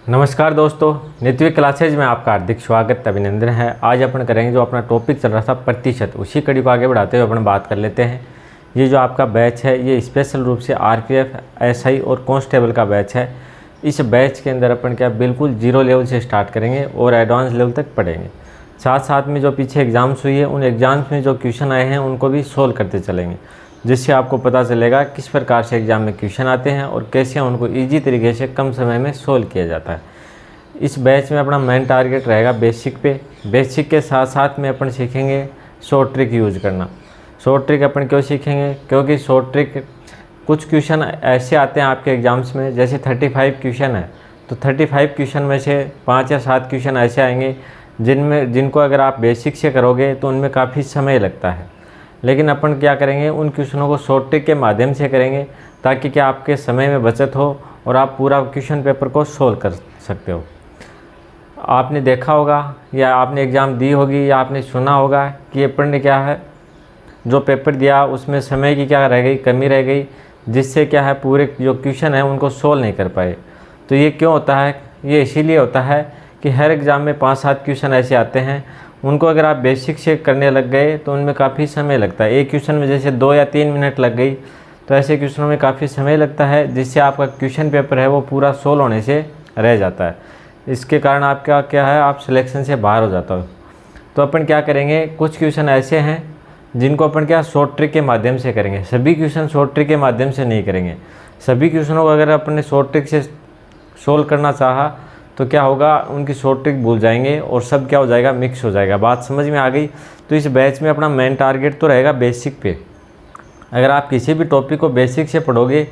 नमस्कार दोस्तों, नित्य क्लासेज में आपका हार्दिक स्वागत अभिनंदन है। आज अपन करेंगे जो अपना टॉपिक चल रहा था प्रतिशत, उसी कड़ी को आगे बढ़ाते हुए अपन बात कर लेते हैं। ये जो आपका बैच है ये स्पेशल रूप से आरपीएफ, एसआई और कांस्टेबल का बैच है। इस बैच के अंदर अपन क्या बिल्कुल जीरो लेवल से स्टार्ट करेंगे और एडवांस लेवल तक पढ़ेंगे। साथ साथ में जो पीछे एग्ज़ाम्स हुई है उन एग्ज़ाम्स में जो क्वेश्चन आए हैं उनको भी सोल्व करते चलेंगे, जिससे आपको पता चलेगा किस प्रकार से एग्ज़ाम में क्वेश्चन आते हैं और कैसे उनको इजी तरीके से कम समय में सोल्व किया जाता है। इस बैच में अपना मेन टारगेट रहेगा बेसिक पे। बेसिक के साथ साथ में अपन सीखेंगे शॉर्ट ट्रिक यूज करना। शॉर्ट ट्रिक अपन क्यों सीखेंगे? क्योंकि शॉर्ट ट्रिक कुछ क्वेश्चन ऐसे आते हैं आपके एग्ज़ाम्स में, जैसे 35 क्वेश्चन है तो 35 क्वेश्चन में से 5 या 7 क्वेश्चन ऐसे आएंगे जिनको अगर आप बेसिक से करोगे तो उनमें काफ़ी समय लगता है। लेकिन अपन क्या करेंगे, उन क्वेश्चनों को शॉर्ट ट्रिक के माध्यम से करेंगे ताकि क्या आपके समय में बचत हो और आप पूरा क्वेश्चन पेपर को सोल्व कर सकते हो। आपने देखा होगा या आपने एग्ज़ाम दी होगी या आपने सुना होगा कि अपन ने क्या है जो पेपर दिया उसमें समय की क्या रह गई, कमी रह गई, जिससे क्या है पूरे जो क्वेश्चन है उनको सोल्व नहीं कर पाए। तो ये क्यों होता है? ये इसीलिए होता है कि हर एग्ज़ाम में 5-7 क्वेश्चन ऐसे आते हैं, उनको अगर आप बेसिक से करने लग गए तो उनमें काफ़ी समय लगता है। एक क्वेश्चन में जैसे 2 या 3 मिनट लग गई तो ऐसे क्वेश्चनों में काफ़ी समय लगता है, जिससे आपका क्वेश्चन पेपर है वो पूरा सोल्व होने से रह जाता है। इसके कारण आपका क्या है, आप सिलेक्शन से बाहर हो जाता हो। तो अपन क्या करेंगे, कुछ क्वेश्चन ऐसे हैं जिनको अपन क्या शॉर्ट ट्रिक के माध्यम से करेंगे। सभी क्वेश्चन शॉर्ट ट्रिक के माध्यम से नहीं करेंगे। सभी क्वेश्चनों को अगर अपन ने शॉर्ट ट्रिक से सोल्व करना चाहा तो क्या होगा, उनकी शॉर्ट ट्रिक भूल जाएंगे और सब क्या हो जाएगा, मिक्स हो जाएगा। बात समझ में आ गई? तो इस बैच में अपना मेन टारगेट तो रहेगा बेसिक पे। अगर आप किसी भी टॉपिक को बेसिक से पढ़ोगे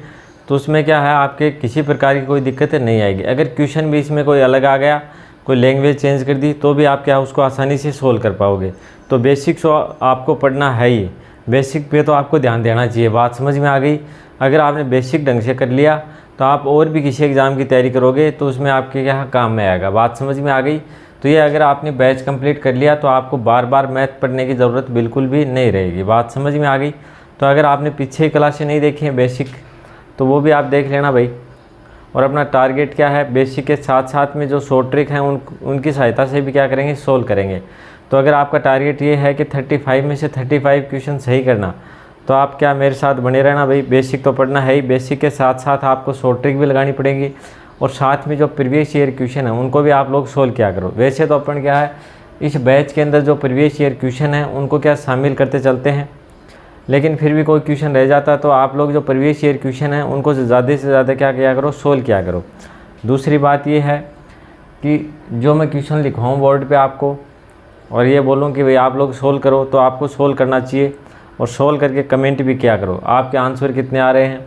तो उसमें क्या है, आपके किसी प्रकार की कोई दिक्कतें नहीं आएगी। अगर क्वेश्चन भी इसमें कोई अलग आ गया, कोई लैंग्वेज चेंज कर दी, तो भी आप क्या उसको आसानी से सोल्व कर पाओगे। तो बेसिक तो आपको पढ़ना है ही, बेसिक पे तो आपको ध्यान देना चाहिए। बात समझ में आ गई? अगर आपने बेसिक ढंग से कर लिया तो आप और भी किसी एग्ज़ाम की तैयारी करोगे तो उसमें आपके क्या काम में आएगा। बात समझ में आ गई? तो ये अगर आपने बैच कंप्लीट कर लिया तो आपको बार बार मैथ पढ़ने की ज़रूरत बिल्कुल भी नहीं रहेगी। बात समझ में आ गई? तो अगर आपने पीछे क्लासें नहीं देखी हैं बेसिक, तो वो भी आप देख लेना भाई। और अपना टारगेट क्या है, बेसिक के साथ साथ में जो शॉर्ट ट्रिक हैं उनकी सहायता से भी क्या करेंगे, सोल्व करेंगे। तो अगर आपका टारगेट ये है कि 35 में से 35 क्वेश्चन सही करना, तो आप क्या मेरे साथ बने रहना भाई। बेसिक तो पढ़ना है ही, बेसिक के साथ साथ आपको शॉर्ट ट्रिक भी लगानी पड़ेगी और साथ में जो प्रीवियस ईयर क्वेश्चन है उनको भी आप लोग सोल्व किया करो। वैसे तो अपन क्या है, इस बैच के अंदर जो प्रीवियस ईयर क्वेश्चन है उनको क्या शामिल करते चलते हैं, लेकिन फिर भी कोई क्वेश्चन रह जाता तो आप लोग जो प्रीवियस ईयर क्वेश्चन है उनको ज़्यादा से ज़्यादा क्या किया करो, सोल्व किया करो। दूसरी बात ये है कि जो मैं क्वेश्चन लिखवाऊँ बोर्ड पे आपको और ये बोलूँ कि भाई आप लोग सोल्व करो, तो आपको सोल्व करना चाहिए और सोल्व करके कमेंट भी किया करो आपके आंसर कितने आ रहे हैं,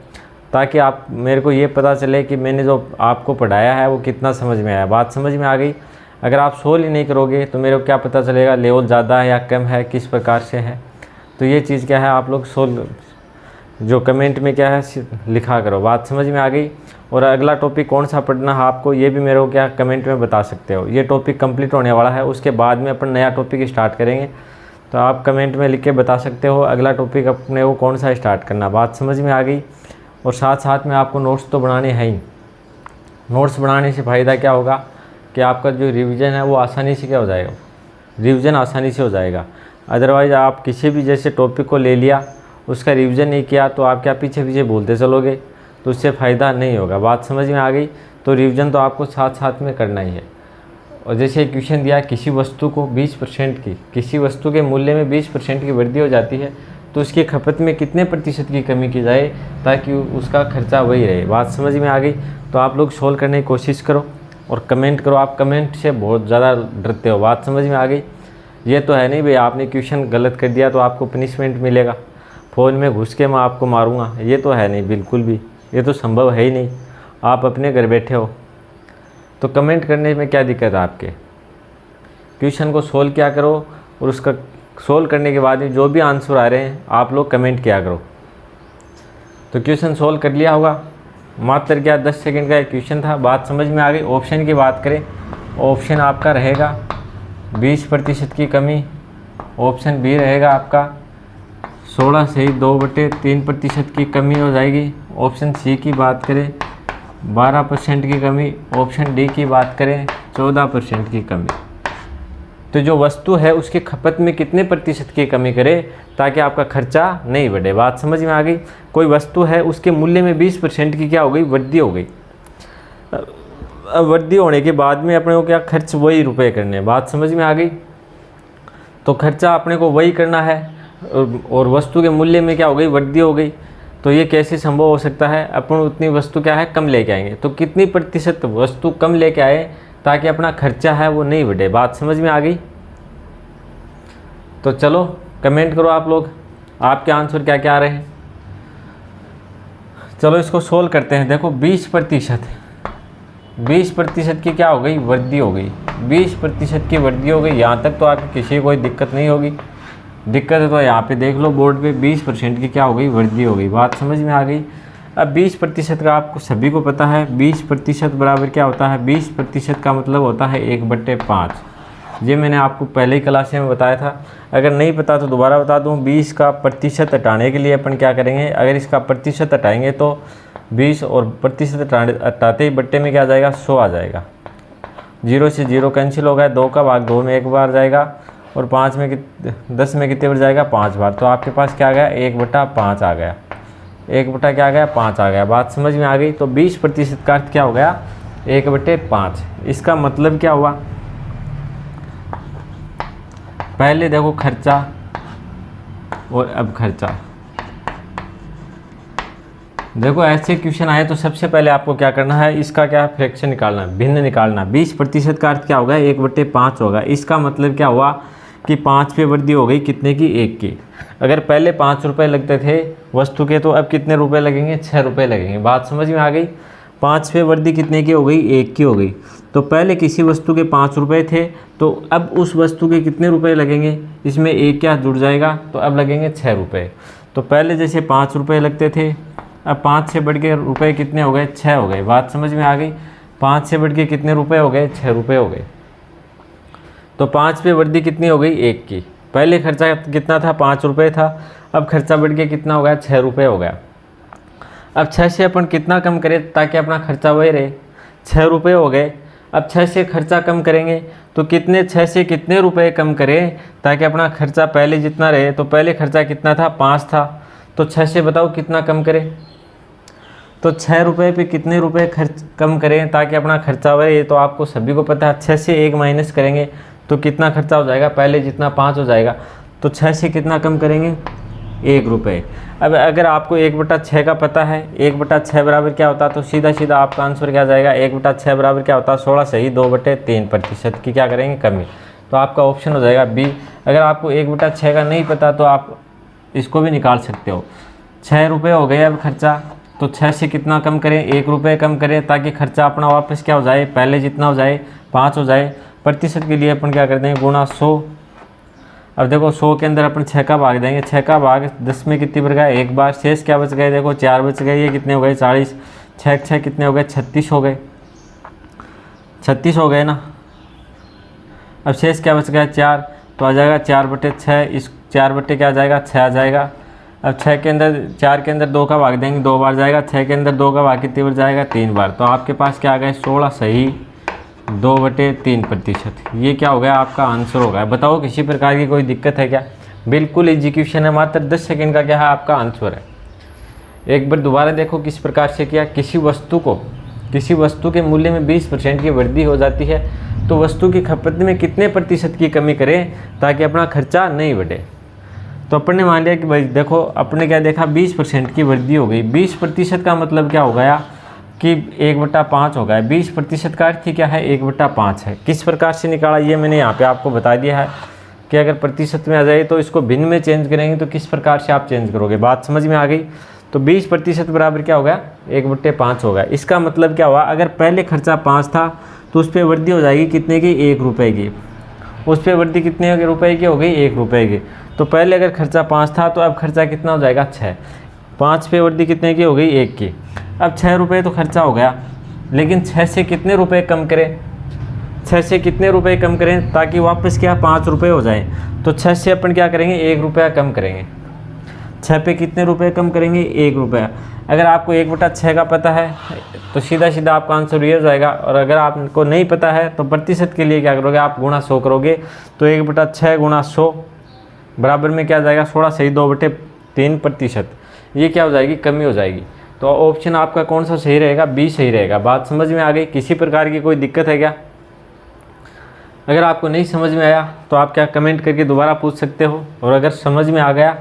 ताकि आप मेरे को ये पता चले कि मैंने जो आपको पढ़ाया है वो कितना समझ में आया। बात समझ में आ गई? अगर आप सोल्व ही नहीं करोगे तो मेरे को क्या पता चलेगा लेवल ज़्यादा है या कम है, किस प्रकार से है। तो ये चीज़ क्या है, आप लोग सोल्व जो कमेंट में क्या है लिखा करो। बात समझ में आ गई? और अगला टॉपिक कौन सा पढ़ना है आपको, ये भी मेरे को क्या कमेंट में बता सकते हो। ये टॉपिक कंप्लीट होने वाला है, उसके बाद में अपन नया टॉपिक स्टार्ट करेंगे, तो आप कमेंट में लिख के बता सकते हो अगला टॉपिक अपने को कौन सा स्टार्ट करना। बात समझ में आ गई? और साथ साथ में आपको नोट्स तो बनाने हैं ही। नोट्स बनाने से फ़ायदा क्या होगा कि आपका जो रिवीजन है वो आसानी से क्या हो जाएगा, रिवीजन आसानी से हो जाएगा। अदरवाइज़ आप किसी भी जैसे टॉपिक को ले लिया, उसका रिवीजन नहीं किया, तो आप क्या पीछे पीछे भूलते चलोगे, तो उससे फ़ायदा नहीं होगा। बात समझ में आ गई? तो रिवीजन तो आपको साथ साथ में करना ही है। और जैसे क्वेश्चन दिया किसी वस्तु को 20% की, किसी वस्तु के मूल्य में 20% की वृद्धि हो जाती है, तो उसकी खपत में कितने प्रतिशत की कमी की जाए ताकि उसका खर्चा वही रहे। बात समझ में आ गई? तो आप लोग सोल्व करने की कोशिश करो और कमेंट करो। आप कमेंट से बहुत ज़्यादा डरते हो। बात समझ में आ गई? ये तो है नहीं भाई आपने क्वेश्चन गलत कर दिया तो आपको पनिशमेंट मिलेगा, फ़ोन में घुस के मैं आपको मारूंगा, ये तो है नहीं, बिल्कुल भी ये तो संभव है ही नहीं। आप अपने घर बैठे हो तो कमेंट करने में क्या दिक्कत है आपके। क्वेश्चन को सोल्व किया करो और उसका सोल्व करने के बाद जो भी आंसर आ रहे हैं आप लोग कमेंट किया करो। तो क्वेश्चन सोल्व कर लिया होगा, मात्र क्या 10 सेकंड का एक क्वेश्चन था। बात समझ में आ गई? ऑप्शन की बात करें, ऑप्शन आपका रहेगा 20% की कमी, ऑप्शन बी रहेगा आपका 16 से 2/3% की कमी हो जाएगी। ऑप्शन सी की बात करें 12% की कमी। ऑप्शन डी की बात करें 14% की कमी। तो जो वस्तु है उसकी खपत में कितने प्रतिशत की कमी करे ताकि आपका खर्चा नहीं बढ़े। बात समझ में आ गई। कोई वस्तु है उसके मूल्य में 20% की क्या हो गई, वृद्धि हो गई। अब वृद्धि होने के बाद में अपने को क्या खर्च वही रुपए करने। बात समझ में आ गई। तो खर्चा अपने को वही करना है और वस्तु के मूल्य में क्या हो गई, वृद्धि हो गई। तो ये कैसे संभव हो सकता है, अपन उतनी वस्तु क्या है कम लेके आएंगे। तो कितनी प्रतिशत वस्तु कम लेके आए ताकि अपना खर्चा है वो नहीं बढ़े। बात समझ में आ गई। तो चलो कमेंट करो आप लोग, आपके आंसर क्या क्या आ रहे हैं। चलो इसको सोल्व करते हैं। देखो 20% की क्या हो गई, वृद्धि हो गई। 20% की वृद्धि हो गई। यहाँ तक तो आपकी किसी कोई दिक्कत नहीं होगी। दिक्कत है तो यहाँ पे देख लो बोर्ड पे 20% की क्या हो गई, वृद्धि हो गई। बात समझ में आ गई। अब 20% का आपको सभी को पता है 20% बराबर क्या होता है, 20% का मतलब होता है 1/5। ये मैंने आपको पहले ही क्लास में बताया था। अगर नहीं पता तो दोबारा बता दूं। 20 का प्रतिशत हटाने के लिए अपन क्या करेंगे, अगर इसका प्रतिशत हटाएंगे तो 20 और प्रतिशत हटाते ही बट्टे में क्या आ जाएगा, 100 आ जाएगा। 0 से 0 कैंसिल हो गया। 2 का भाग 2 में 1 बार जाएगा और 10 में कितने बार जाएगा, 5 बार। तो आपके पास क्या आ गया, 1/5 आ गया। 1 क्या आ गया, 5 आ गया। बात समझ में आ गई। तो 20% का अर्थ क्या हो गया, 1/5। इसका मतलब क्या हुआ, पहले देखो खर्चा और अब खर्चा। देखो ऐसे क्वेश्चन आए तो सबसे पहले आपको क्या करना है, इसका क्या फ्रैक्शन निकालना है, भिन्न निकालना। 20% का अर्थ क्या होगा, 1/5 होगा। इसका मतलब क्या हुआ कि 5 पे वृद्धि हो गई, कितने की, 1 की। अगर पहले 5 रुपये लगते थे वस्तु के तो अब कितने रुपए लगेंगे, 6 रुपये लगेंगे। बात समझ में आ गई। 5 पे वृद्धि कितने की हो गई, 1 की हो गई। तो पहले किसी वस्तु के 5 रुपये थे तो अब उस वस्तु के कितने रुपए लगेंगे, इसमें 1 क्या जुड़ जाएगा तो अब लगेंगे 6 रुपये। तो पहले जैसे 5 रुपये लगते थे, अब 5 से बढ़ के रुपये कितने हो गए, 6 हो गए। बात समझ में आ गई। 5 से बढ़ के कितने रुपये हो गए, 6 रुपये हो गए। तो 5 पे वृद्धि कितनी हो गई, 1 की। पहले खर्चा कितना था, 5 रुपये था। अब खर्चा बढ़ के कितना हो गया, 6 रुपये हो गया। अब 6 से अपन कितना कम करें ताकि अपना खर्चा वही रहे, 6 रुपये हो गए। अब 6 से खर्चा कम करेंगे तो कितने, 6 से कितने रुपए कम करें ताकि अपना खर्चा पहले जितना रहे। तो पहले खर्चा कितना था, 5 था। तो 6 से बताओ कितना कम करें। तो 6 रुपये पे कितने रुपए खर्च कम करें ताकि अपना खर्चा बढ़े। तो आपको सभी को पता है 6 से 1 माइनस करेंगे तो कितना खर्चा हो जाएगा, पहले जितना 5 हो जाएगा। तो 6 से कितना कम करेंगे, 1 रुपये। अब अगर आपको 1/6 का पता है, 1/6 बराबर क्या होता है, तो सीधा सीधा आपका आंसर क्या जाएगा, 1/6 बराबर क्या होता है, 16 सही 2/3% की क्या करेंगे, कमी। तो आपका ऑप्शन हो जाएगा बी। अगर आपको 1/6 का नहीं पता तो आप इसको भी निकाल सकते हो। 6 रुपये हो गए अब खर्चा, तो 6 से कितना कम करें, 1 रुपये कम करें ताकि खर्चा अपना वापस क्या हो जाए, पहले जितना हो जाए 5 हो जाए। प्रतिशत के लिए अपन क्या करते हैं, गुणा 100। अब देखो 100 के अंदर अपन 6 का भाग देंगे। 6 का भाग 10 में कितनी बार गया, 1 बार। शेष क्या बच गए, देखो 4 बच गए। ये कितने हो गए, 40। 6 कितने हो गए, 36 हो गए। 36 हो गए ना। अब शेष क्या बच गया, 4। तो आ जाएगा 4/6। इस 4 क्या आ जाएगा, 6 आ जाएगा। अब 6 के अंदर 4 के अंदर 2 का भाग देंगे, 2 बार जाएगा। 6 के अंदर 2 का भाग कितनी बार जाएगा, 3 बार। तो आपके पास क्या आ गया, 16 सही 2/3%। ये क्या हो गया, आपका आंसर हो गया। बताओ किसी प्रकार की कोई दिक्कत है क्या, बिल्कुल एग्जीक्यूशन है, मात्र 10 सेकंड का क्या है आपका आंसर है। एक बार दोबारा देखो किस प्रकार से किया। किसी वस्तु के मूल्य में 20% की वृद्धि हो जाती है तो वस्तु की खपत में कितने प्रतिशत की कमी करें ताकि अपना खर्चा नहीं बढ़े। तो अपन ने मान लिया कि भाई देखो अपने क्या देखा, 20% की वृद्धि हो गई। 20% का मतलब क्या हो गया कि 1/5 हो गया। 20% का अर्थ ही क्या है, 1/5 है। किस प्रकार से निकाला ये मैंने यहाँ पे आपको बता दिया है कि अगर प्रतिशत में आ जाए तो इसको भिन्न में चेंज करेंगे तो किस प्रकार से आप चेंज करोगे। बात समझ में आ गई। तो 20% बराबर क्या हो गया, 1/5 हो गया। इसका मतलब क्या हुआ, अगर पहले खर्चा 5 था तो उस पर वृद्धि हो जाएगी कितने की, 1 रुपये की। उस पर वृद्धि कितने रुपये की हो गई, 1 रुपये की। तो पहले अगर खर्चा 5 था तो अब खर्चा कितना हो जाएगा, 6। 5 पे वृद्धि कितने की हो गई, 1 की। अब 6 रुपये तो खर्चा हो गया, लेकिन 6 से कितने रुपए कम करें, 6 से कितने रुपए कम करें ताकि वापस क्या 5 रुपये हो जाए। तो 6 से अपन क्या करेंगे, 1 रुपया कम करेंगे। 6 पे कितने रुपए कम करेंगे, 1 रुपया। अगर आपको 1/6 का पता है तो सीधा सीधा आपका आंसर ये हो जाएगा। और अगर आपको नहीं पता है तो प्रतिशत के लिए क्या करोगे, आप गुणा 100 करोगे। तो 1/6 गुणा 100 बराबर में क्या आ जाएगा, 16 सही 2/3%। ये क्या हो जाएगी, कमी हो जाएगी। तो ऑप्शन आपका कौन सा सही रहेगा, बी सही रहेगा। बात समझ में आ गई? किसी प्रकार की कोई दिक्कत है क्या? अगर आपको नहीं समझ में आया तो आप क्या कमेंट करके दोबारा पूछ सकते हो, और अगर समझ में आ गया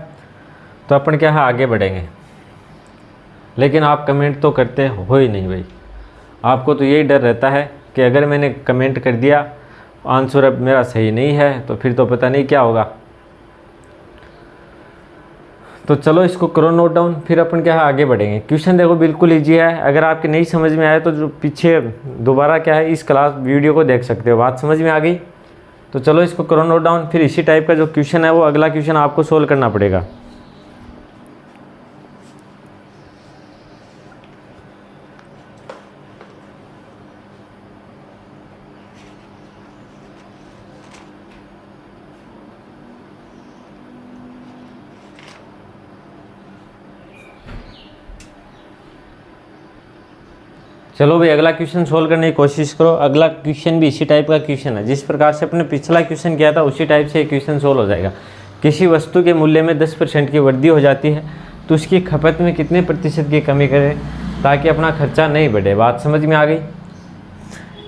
तो अपन क्या है आगे बढ़ेंगे। लेकिन आप कमेंट तो करते हो ही नहीं भाई। आपको तो यही डर रहता है कि अगर मैंने कमेंट कर दिया आंसर अब मेरा सही नहीं है तो फिर तो पता नहीं क्या होगा। तो चलो इसको करो नोट डाउन, फिर अपन क्या है आगे बढ़ेंगे। क्वेश्चन देखो बिल्कुल ईजी है। अगर आपके नहीं समझ में आया तो जो पीछे दोबारा क्या है इस क्लास वीडियो को देख सकते हो। बात समझ में आ गई? तो चलो इसको करो नोट डाउन, फिर इसी टाइप का जो क्वेश्चन है वो अगला क्वेश्चन आपको सोल्व करना पड़ेगा। चलो भाई अगला क्वेश्चन सोल्व करने की कोशिश करो। अगला क्वेश्चन भी इसी टाइप का क्वेश्चन है, जिस प्रकार से अपने पिछला क्वेश्चन किया था उसी टाइप से ये क्वेश्चन सोल्व हो जाएगा। किसी वस्तु के मूल्य में 10% की वृद्धि हो जाती है तो उसकी खपत में कितने प्रतिशत की कमी करें ताकि अपना खर्चा नहीं बढ़े। बात समझ में आ गई?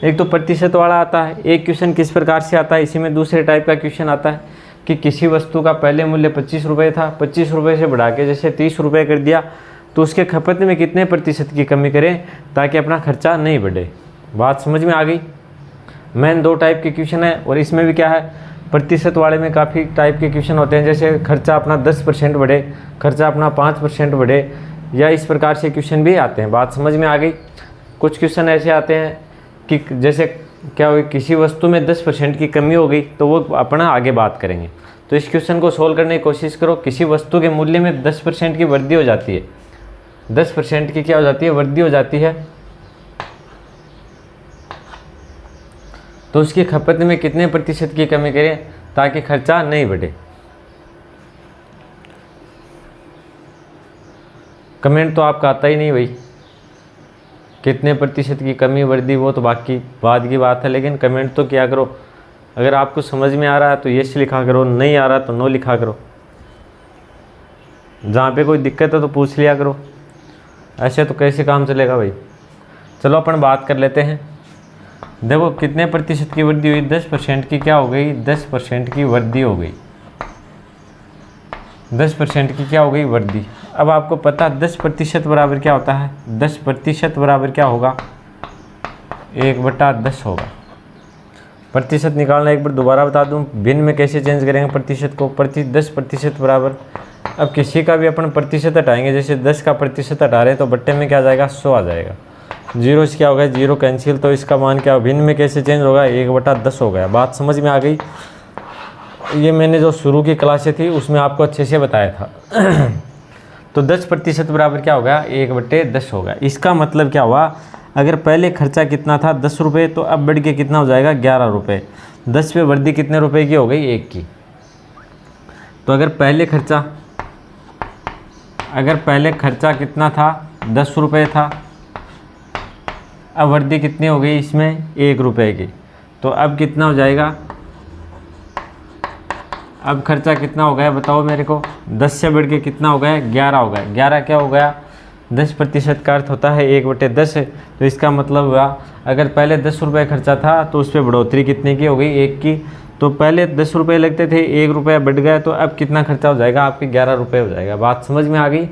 एक तो प्रतिशत वाला आता है। एक क्वेश्चन किस प्रकार से आता है, इसी में दूसरे टाइप का क्वेश्चन आता है कि किसी वस्तु का पहले मूल्य 25 रुपये था, 25 रुपये से बढ़ा के जैसे 30 रुपये कर दिया तो उसके खपत में कितने प्रतिशत की कमी करें ताकि अपना खर्चा नहीं बढ़े। बात समझ में आ गई? मेन 2 टाइप के क्वेश्चन है, और इसमें भी क्या है प्रतिशत वाले में काफ़ी टाइप के क्वेश्चन होते हैं। जैसे खर्चा अपना 10% बढ़े, खर्चा अपना 5% बढ़े, या इस प्रकार से क्वेश्चन भी आते हैं। बात समझ में आ गई? कुछ क्वेश्चन ऐसे आते हैं कि जैसे क्या हो किसी वस्तु में 10% की कमी हो गई तो वो अपना आगे बात करेंगे। तो इस क्वेश्चन को सोल्व करने की कोशिश करो। किसी वस्तु के मूल्य में 10% की वृद्धि हो जाती है, 10% की क्या हो जाती है, वृद्धि हो जाती है, तो उसकी खपत में कितने प्रतिशत की कमी करें ताकि खर्चा नहीं बढ़े। कमेंट तो आपका आता ही नहीं भाई। कितने प्रतिशत की कमी वृद्धि वो तो बाकी बाद की बात है, लेकिन कमेंट तो किया करो। अगर आपको समझ में आ रहा है तो यस लिखा करो, नहीं आ रहा तो नो लिखा करो। जहाँ पे कोई दिक्कत है तो पूछ लिया करो, ऐसे तो कैसे काम चलेगा भाई। चलो अपन बात कर लेते हैं। देखो कितने प्रतिशत की वृद्धि हुई, 10% की क्या हो गई, 10% की वृद्धि हो गई। 10% की क्या हो गई, वृद्धि। अब आपको पता 10% बराबर क्या होता है, 10% बराबर क्या होगा, 1/10 होगा। प्रतिशत निकालना एक बार दोबारा बता दूं, भिन्न में कैसे चेंज करेंगे प्रतिशत को। 10% बराबर, अब किसी का भी अपन प्रतिशत हटाएंगे, जैसे 10 का प्रतिशत हटा रहे हैं तो बट्टे में क्या आ जाएगा, 100 आ जाएगा। 0 से क्या होगा, 0 कैंसिल, तो इसका मान क्या, भिन्न में कैसे चेंज होगा, 1/10 हो गया। बात समझ में आ गई? ये मैंने जो शुरू की क्लासें थी उसमें आपको अच्छे से बताया था। तो 10% बराबर क्या होगा, 1/10 होगा। इसका मतलब क्या हुआ, अगर पहले खर्चा कितना था 10 रुपये तो अब बढ़ के कितना हो जाएगा, 11 रुपये। 10 पे वृद्धि कितने रुपए की हो गई, 1 की। तो अगर पहले खर्चा कितना था, 10 रुपये था, अब वृद्धि कितनी हो गई इसमें, 1 रुपये की। तो अब कितना हो जाएगा, अब खर्चा कितना हो गया बताओ मेरे को, 10 से बढ़ के कितना हो गया, 11 हो गया। 11 क्या हो गया, 10% का अर्थ होता है 1/10। तो इसका मतलब हुआ अगर पहले 10 रुपये खर्चा था तो उस पर बढ़ोतरी कितने की हो गई, 1 की। तो पहले 10 रुपये लगते थे, 1 रुपया बढ़ गया, तो अब कितना खर्चा हो जाएगा, आपके 11 रुपये हो जाएगा। बात समझ में आ गई?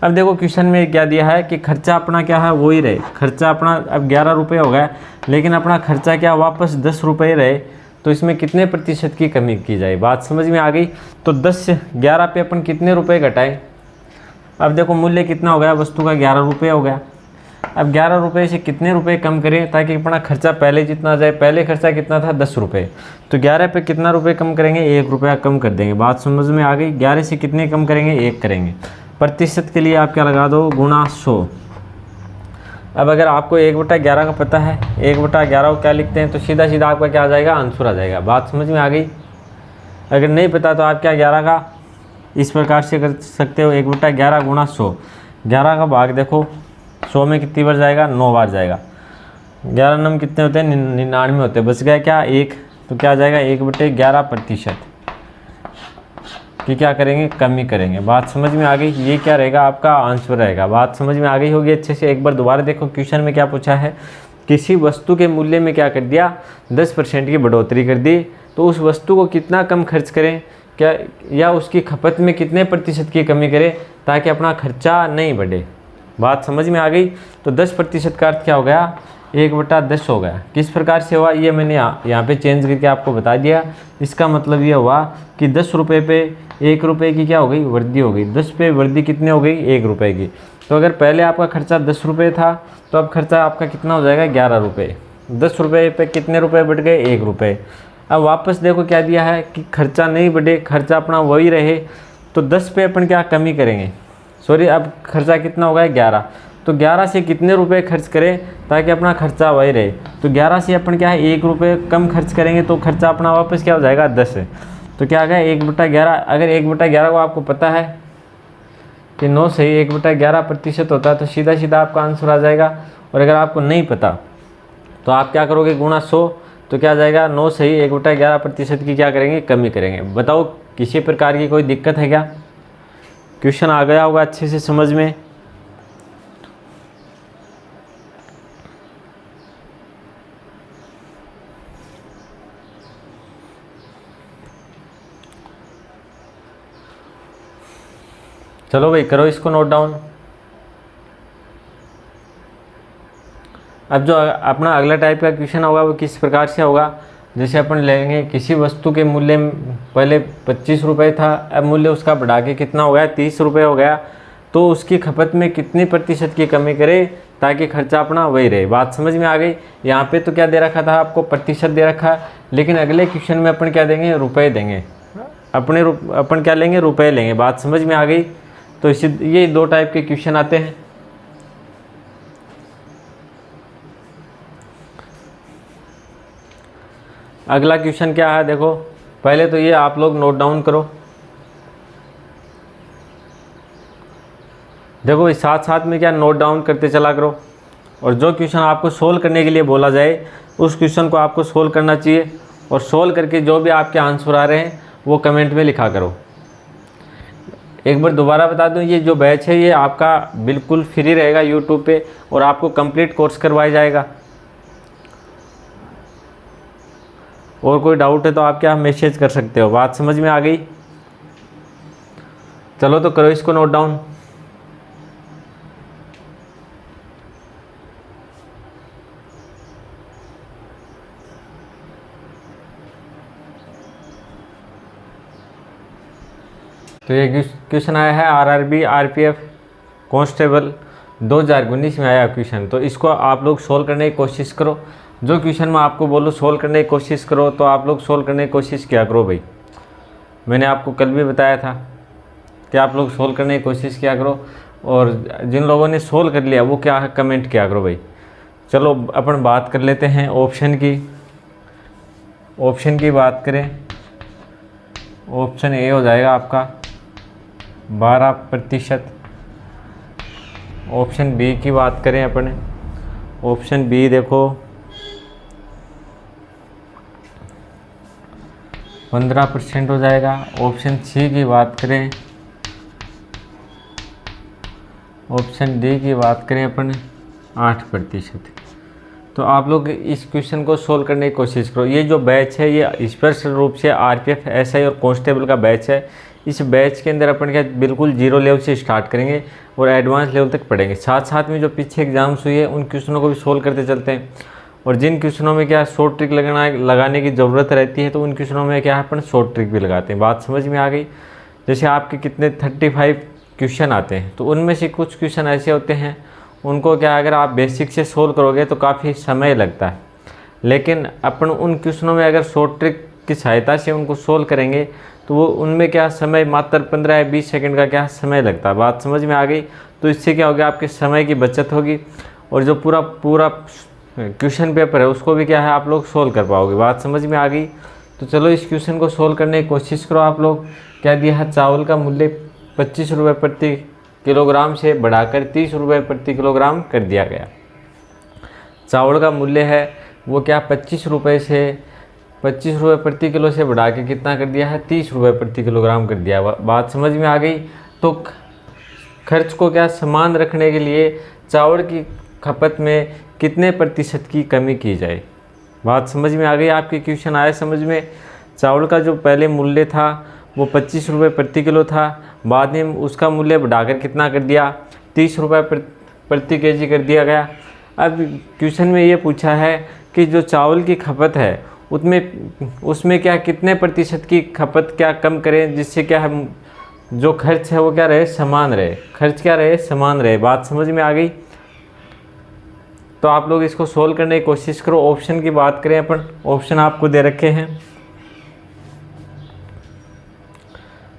अब देखो क्वेश्चन में क्या दिया है कि खर्चा अपना क्या है, वही रहे। खर्चा अपना अब 11 रुपये हो गया, लेकिन अपना खर्चा क्या वापस 10 रुपये रहे, तो इसमें कितने प्रतिशत की कमी की जाए। बात समझ में आ गई? तो 10 से 11 पे अपन कितने रुपए घटाएं। अब देखो मूल्य कितना हो गया, वस्तु का 11 रुपये हो गया। अब 11 रुपये से कितने रुपए कम करें ताकि अपना खर्चा पहले जितना आ जाए। पहले खर्चा कितना था, 10 रुपये, तो 11 पे कितना रुपये कम करेंगे, 1 रुपया कम कर देंगे। बात समझ में आ गई? 11 से कितने कम करेंगे, 1 करेंगे। प्रतिशत के लिए आप क्या लगा दो, गुणा 100। अब अगर आपको 1/11 का पता है, 1/11 को क्या लिखते हैं, तो सीधा सीधा आपका क्या आ जाएगा, आंसर आ जाएगा। बात समझ में आ गई? अगर नहीं पता तो आप क्या 11 का इस प्रकार से कर सकते हो। 1/11 गुणा 100, 11 का भाग देखो 100 में कितनी बार जाएगा, 9 बार जाएगा। 11 नम कितने होते हैं, 99 होते हैं। बच गया क्या, 1, तो क्या आ जाएगा 1/11% कि क्या करेंगे, कमी करेंगे। बात समझ में आ गई, ये क्या रहेगा आपका आंसर रहेगा। बात समझ में आ गई होगी अच्छे से। एक बार दोबारा देखो क्वेश्चन में क्या पूछा है, किसी वस्तु के मूल्य में क्या कर दिया, 10% की बढ़ोतरी कर दी, तो उस वस्तु को कितना कम खर्च करें क्या, या उसकी खपत में कितने प्रतिशत की कमी करें ताकि अपना खर्चा नहीं बढ़े। बात समझ में आ गई। तो 10% का अर्थ क्या हो गया, 1/10 हो गया। किस प्रकार से हुआ ये मैंने यहाँ पे चेंज करके आपको बता दिया। इसका मतलब ये हुआ कि 10 रुपये पे 1 रुपये की क्या हो गई, वृद्धि हो गई। 10 पे वृद्धि कितनी हो गई, 1 रुपये की। तो अगर पहले आपका खर्चा 10 रुपये था तो अब खर्चा आपका कितना हो जाएगा, 11 रुपये। 10 रुपये पे कितने रुपये बढ़ गए, 1 रुपये। अब वापस देखो क्या दिया है कि खर्चा नहीं बढ़े, खर्चा अपना वही रहे, तो 10 पे अपन क्या कमी करेंगे, सॉरी अब खर्चा कितना होगा, 11। तो 11 से कितने रुपए खर्च करें ताकि अपना खर्चा वही रहे। तो 11 से अपन क्या है 1 रुपये कम खर्च करेंगे तो खर्चा अपना वापस क्या हो जाएगा, 10 है। तो क्या आ गया 1/11। अगर 1/11 को आपको पता है कि 9 सही 1/11% होता है तो सीधा सीधा आपका आंसर आ जाएगा। और अगर आपको नहीं पता तो आप क्या करोगे, गुणा 100, तो क्या आ जाएगा 9 सही 1/11% की क्या करेंगे, कमी करेंगे। बताओ किसी प्रकार की कोई दिक्कत है क्या, क्वेश्चन आ गया होगा अच्छे से समझ में। चलो भाई करो इसको नोट डाउन। अब जो अपना अगला टाइप का क्वेश्चन होगा वो किस प्रकार से होगा, जैसे अपन लेंगे किसी वस्तु के मूल्य पहले 25 रुपये था, अब मूल्य उसका बढ़ा के कितना हो गया, 30 रुपये हो गया, तो उसकी खपत में कितनी प्रतिशत की कमी करे ताकि खर्चा अपना वही रहे। बात समझ में आ गई। यहाँ पे तो क्या दे रखा था आपको, प्रतिशत दे रखा है, लेकिन अगले क्वेश्चन में अपन क्या देंगे, रुपए देंगे। अपन क्या लेंगे, रुपए लेंगे। बात समझ में आ गई। तो इसी ये 2 टाइप के क्वेश्चन आते हैं। अगला क्वेश्चन क्या है देखो, पहले तो ये आप लोग नोट डाउन करो। देखो इस साथ साथ में क्या नोट डाउन करते चला करो, और जो क्वेश्चन आपको सोल्व करने के लिए बोला जाए उस क्वेश्चन को आपको सोल्व करना चाहिए, और सोल्व करके जो भी आपके आंसर आ रहे हैं वो कमेंट में लिखा करो। एक बार दोबारा बता दूं, ये जो बैच है ये आपका बिल्कुल फ्री रहेगा यूट्यूब पे, और आपको कंप्लीट कोर्स करवाया जाएगा। और कोई डाउट है तो आप क्या मैसेज कर सकते हो। बात समझ में आ गई। चलो तो करो इसको नोट डाउन। तो ये क्वेश्चन आया है आरआरबी आरपीएफ कांस्टेबल 2019 में आया क्वेश्चन। तो इसको आप लोग सोल्व करने की कोशिश करो। जो क्वेश्चन मैं आपको बोलूँ सोल्व करने की कोशिश करो, तो आप लोग सोल्व करने की कोशिश किया करो भाई। मैंने आपको कल भी बताया था कि आप लोग सोल्व करने की कोशिश किया करो, और जिन लोगों ने सोल्व कर लिया वो क्या है कमेंट किया करो भाई। चलो अपन बात कर लेते हैं ऑप्शन की। ऑप्शन की बात करें, ऑप्शन ए हो जाएगा आपका 12%। ऑप्शन बी की बात करें अपने, ऑप्शन बी देखो 15% हो जाएगा। ऑप्शन सी की बात करें, ऑप्शन डी की बात करें अपन 8%। तो आप लोग इस क्वेश्चन को सोल्व करने की कोशिश करो। ये जो बैच है ये स्पेशल रूप से आरपीएफ एसआई और कांस्टेबल का बैच है। इस बैच के अंदर अपन क्या बिल्कुल 0 लेवल से स्टार्ट करेंगे और एडवांस लेवल तक पढ़ेंगे। साथ साथ में जो पीछे एग्जाम्स हुई है उन क्वेश्चनों को भी सोल्व करते चलते हैं, और जिन क्वेश्चनों में क्या शॉर्ट ट्रिक लगाने की ज़रूरत रहती है तो उन क्वेश्चनों में क्या है अपन शॉर्ट ट्रिक भी लगाते हैं। बात समझ में आ गई। जैसे आपके कितने 35 क्वेश्चन आते हैं, तो उनमें से कुछ क्वेश्चन ऐसे होते हैं उनको क्या अगर आप बेसिक से सोल्व करोगे तो काफ़ी समय लगता है, लेकिन अपन उन क्वेश्चनों में अगर शॉर्ट ट्रिक की सहायता से उनको सोल्व करेंगे तो वो उनमें क्या समय मात्र 15 या 20 सेकंड का क्या समय लगता है। बात समझ में आ गई। तो इससे क्या होगा, आपके समय की बचत होगी, और जो पूरा क्वेश्चन पेपर है उसको भी क्या है आप लोग सोल्व कर पाओगे। बात समझ में आ गई। तो चलो इस क्वेश्चन को सोल्व करने की कोशिश करो आप लोग। क्या दिया है, चावल का मूल्य 25 रुपये प्रति किलोग्राम से बढ़ाकर 30 रुपये प्रति किलोग्राम कर दिया गया। चावल का मूल्य है वो क्या 25 रुपये प्रति किलो से बढ़ा के कितना कर दिया है, 30 रुपये प्रति किलोग्राम कर दिया। बात समझ में आ गई। तो खर्च को क्या समान रखने के लिए चावल की खपत में कितने प्रतिशत की कमी की जाए। बात समझ में आ गई। आपके क्वेश्चन आया समझ में। चावल का जो पहले मूल्य था वो 25 रुपये प्रति किलो था, बाद में उसका मूल्य बढ़ाकर कितना कर दिया, 30 रुपये प्रति केजी कर दिया गया। अब क्वेश्चन में ये पूछा है कि जो चावल की खपत है उसमें क्या कितने प्रतिशत की खपत क्या कम करें, जिससे क्या हम जो खर्च है वो क्या रहे, समान रहे। खर्च क्या रहे, समान रहे। बात समझ में आ गई। तो आप लोग इसको सोल्व करने की कोशिश करो। ऑप्शन की बात करें अपन, ऑप्शन आपको दे रखे हैं।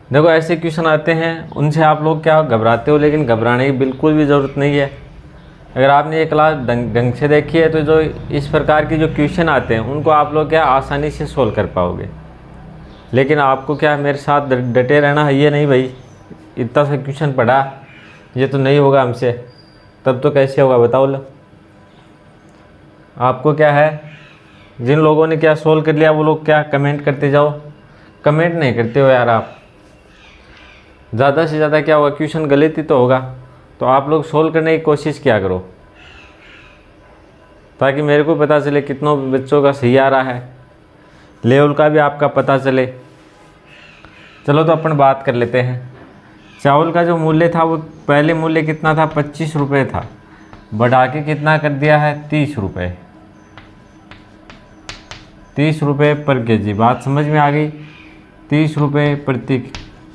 देखो ऐसे क्वेश्चन आते हैं, उनसे आप लोग क्या घबराते हो, लेकिन घबराने की बिल्कुल भी ज़रूरत नहीं है। अगर आपने ये क्लास ढंग से देखी है तो जो इस प्रकार की जो क्वेश्चन आते हैं उनको आप लोग क्या आसानी से सोल्व कर पाओगे। लेकिन आपको क्या मेरे साथ डटे रहना है, ये नहीं भाई इतना सा क्वेश्चन पढ़ा ये तो नहीं होगा हमसे, तब तो कैसे होगा बताओ लो। आपको क्या है, जिन लोगों ने क्या सोल्व कर लिया वो लोग क्या कमेंट करते जाओ। कमेंट नहीं करते हो यार आप। ज़्यादा से ज़्यादा क्या होगा, क्वेश्चन गलत ही तो होगा। तो आप लोग सोल्व करने की कोशिश किया करो ताकि मेरे को पता चले कितनों बच्चों का सही आ रहा है, लेवल का भी आपका पता चले। चलो तो अपन बात कर लेते हैं। चावल का जो मूल्य था वो पहले मूल्य कितना था, 25 रुपये था, बढ़ा के कितना कर दिया है, 30 रुपये। 30 रुपये पर केजी। बात समझ में आ गई। 30 रुपये प्रति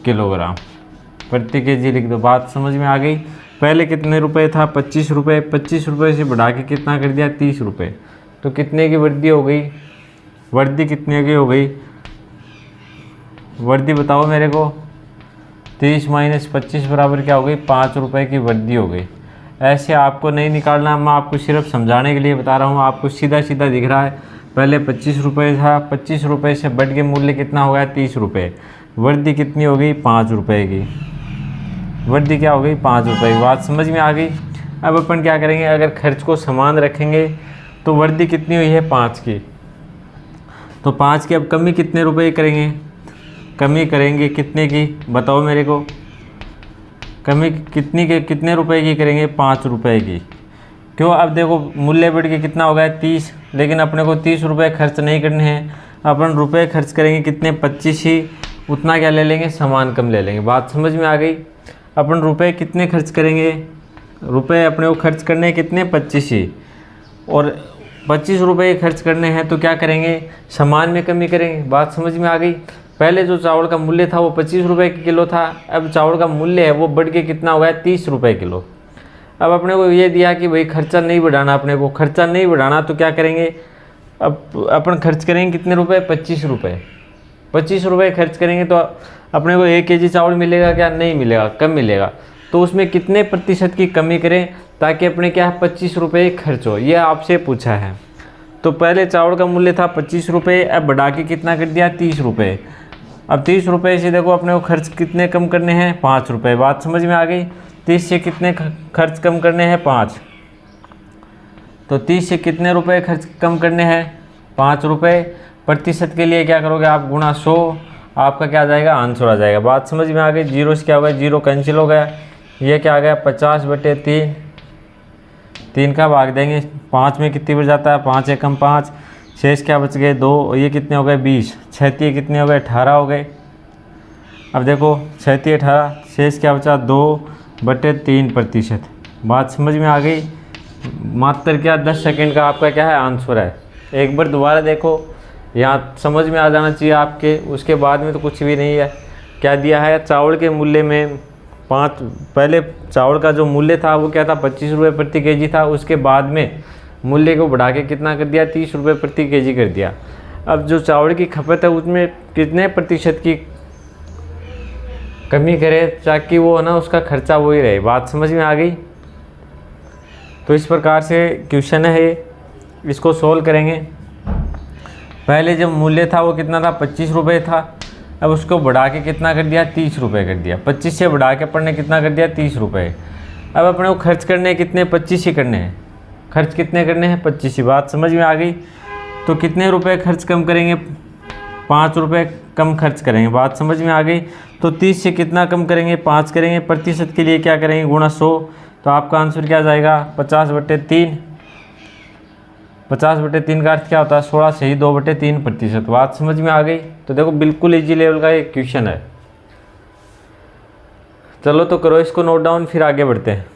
किलोग्राम प्रति केजी लिख दो। बात समझ में आ गई। पहले कितने रुपए था, 25 रुपये। 25 रुपये से बढ़ा के कितना कर दिया, 30 रुपये। तो कितने की वृद्धि हो गई, वृद्धि कितने की हो गई, वृद्धि बताओ मेरे को। 30 माइनस 25 बराबर क्या हो गई, 5 रुपये की वृद्धि हो गई। ऐसे आपको नहीं निकालना, मैं आपको सिर्फ समझाने के लिए बता रहा हूँ। आपको सीधा सीधा दिख रहा है, पहले 25 रुपये था, 25 रुपये से बढ़ के मूल्य कितना हो गया, 30 रुपये। वृद्धि कितनी हो गई, 5 रुपये की। वृद्धि क्या हो गई, 5 रुपये की। बात समझ में आ गई। अब अपन क्या करेंगे, अगर खर्च को समान रखेंगे तो वृद्धि कितनी हुई है, 5 की। तो 5 की अब कमी कितने रुपए करेंगे, कमी करेंगे कितने की बताओ मेरे को। कमी कितनी के कितने रुपए की करेंगे, 5 रुपये की। क्यों, अब देखो मूल्य बढ़ के कितना हो गया, 30, लेकिन अपने को 30 रुपये खर्च नहीं करने हैं। अपन रुपए खर्च करेंगे कितने, 25 ही। उतना क्या ले लेंगे, सामान कम ले लेंगे। बात समझ में आ गई। अपन रुपए कितने खर्च करेंगे, रुपए अपने को खर्च करने कितने, 25 ही। और 25 रुपये खर्च करने हैं तो क्या करेंगे, सामान में कमी करेंगे। बात समझ में आ गई। पहले जो चावल का मूल्य था वो 25 रुपये किलो था, अब चावल का मूल्य है वो बढ़ के कितना हो गया, 30 रुपये किलो। अब अपने को ये दिया कि भाई खर्चा नहीं बढ़ाना, अपने को खर्चा नहीं बढ़ाना तो क्या करेंगे, अब अपन खर्च करेंगे कितने रुपए, 25 रुपये। 25 रुपये खर्च करेंगे तो अपने को 1 केजी चावल मिलेगा क्या, नहीं मिलेगा, कम मिलेगा। तो उसमें कितने प्रतिशत की कमी करें ताकि अपने क्या 25 रुपये खर्च हो, ये आपसे पूछा है। तो पहले चावल का मूल्य था 25 रुपये, अब बढ़ा के कितना कर दिया, 30 रुपये। अब 30 रुपये से देखो अपने को खर्च कितने कम करने हैं, 5 रुपये। बात समझ में आ गई। 30 से कितने खर्च कम करने हैं, 5। तो 30 से कितने रुपए खर्च कम करने हैं, 5 रुपये। प्रतिशत के लिए क्या करोगे आप, गुणा 100, आपका क्या आ जाएगा, आंसर आ जाएगा। बात समझ में आ गई। जीरो से क्या हो गया, जीरो कैंसिल हो गया। ये क्या आ गया, 50/3। 3 का भाग देंगे 5 में कितनी बच जाता है, 5 एकम 5। शेष क्या बच गए, 2। ये कितने हो गए, 20। 36 कितने हो गए, 18 हो गए। अब देखो 36 18, शेष क्या बचा, 2/3%। बात समझ में आ गई। मात्र क्या 10 सेकंड का आपका क्या है, आंसर है। एक बार दोबारा देखो, यहाँ समझ में आ जाना चाहिए आपके। उसके बाद में तो कुछ भी नहीं है। क्या दिया है, चावल के मूल्य में 5, पहले चावल का जो मूल्य था वो क्या था, 25 रुपये प्रति केजी था। उसके बाद में मूल्य को बढ़ा के कितना कर दिया, 30 रुपये प्रति केजी कर दिया। अब जो चावल की खपत है उसमें कितने प्रतिशत की कमी करे ताकि वो ना उसका खर्चा वही रहे। बात समझ में आ गई। तो इस प्रकार से क्वेश्चन है ये, इसको सोल्व करेंगे। पहले जब मूल्य था वो कितना था, 25 रुपये था। अब उसको बढ़ा के कितना कर दिया, 30 रुपये कर दिया। 25 से बढ़ा के अपन ने कितना कर दिया, 30 रुपये। अब अपने को खर्च करने कितने, 25 ही करने हैं। खर्च कितने करने हैं, 25 ही। बात समझ में आ गई। तो कितने रुपए खर्च कम करेंगे, 5 रुपये कम खर्च करेंगे। बात समझ में आ गई। तो 30 से कितना कम करेंगे, 5 करेंगे। प्रतिशत के लिए क्या करेंगे, गुणा 100। तो आपका आंसर क्या जाएगा, 50/3। 50/3 का अर्थ क्या होता है, 16 से ही 2/3%। बात समझ में आ गई। तो देखो बिल्कुल इजी लेवल का एक क्वेश्चन है। चलो तो करो इसको नोट डाउन, फिर आगे बढ़ते हैं।